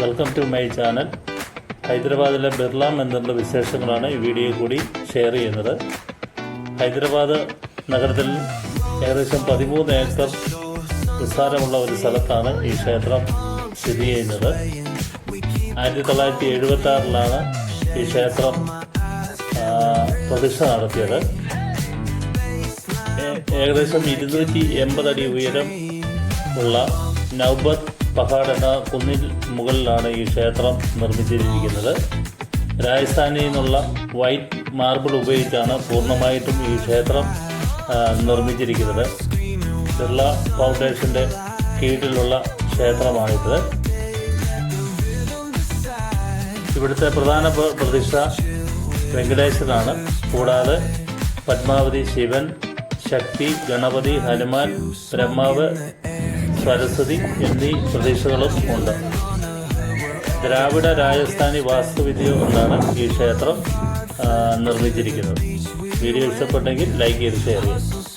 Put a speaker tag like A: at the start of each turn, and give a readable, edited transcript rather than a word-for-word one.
A: Welcome to my channel. ഹൈദരാബാദിലെ ബിർള മന്ദിറിൻ്റെ വിശേഷങ്ങളാണ് ഈ വീഡിയോയിൽ കൂടി ഷെയർ ചെയ്യുന്നത്. ഹൈദരാബാദ് നഗരത്തിൽ ഏകദേശം 13 ഏക്കർ വിസ്താരമുള്ള ഒരു സ്ഥലത്താണ് ഈ ക്ഷേത്രം സ്ഥിതി ചെയ്യുന്നത്. 1976 ഈ ക്ഷേത്രം പ്രതിഷ്ഠ നടത്തിയത്. ഏകദേശം 280 അടി ഉയരം ഉള്ള നൗബത്ത് പഹാഡ് എന്ന കുന്നിൽ മുകളിലാണ് ഈ ക്ഷേത്രം നിർമ്മിച്ചിരിക്കുന്നത്. രാജസ്ഥാനിൽ നിന്നുള്ള വൈറ്റ് മാർബിൾ ഉപയോഗിച്ചാണ് പൂർണ്ണമായിട്ടും ഈ ക്ഷേത്രം നിർമ്മിച്ചിരിക്കുന്നത്. ബിർള ഫൗണ്ടേഷൻ്റെ കീഴിലുള്ള ക്ഷേത്രമാണിത്. ഇവിടുത്തെ പ്രധാന പ്രതിഷ്ഠ വെങ്കടേശ്വരനാണ്. കൂടാതെ പത്മാവതി, ശിവൻ, ശക്തി, ഗണപതി, ഹനുമാൻ, ബ്രഹ്മാവ്, സരസ്വതി എന്നീ പ്രതിഷ്ഠകളും ഉണ്ട്. ദ്രാവിഡ രാജസ്ഥാനി വാസ്തുവിദ്യ കൊണ്ടാണ് ഈ ക്ഷേത്രം നിർമ്മിച്ചിരിക്കുന്നത്. വീഡിയോ ഇഷ്ടപ്പെട്ടെങ്കിൽ ലൈക്ക് ചെയ്ത് ഷെയർ ചെയ്യുക.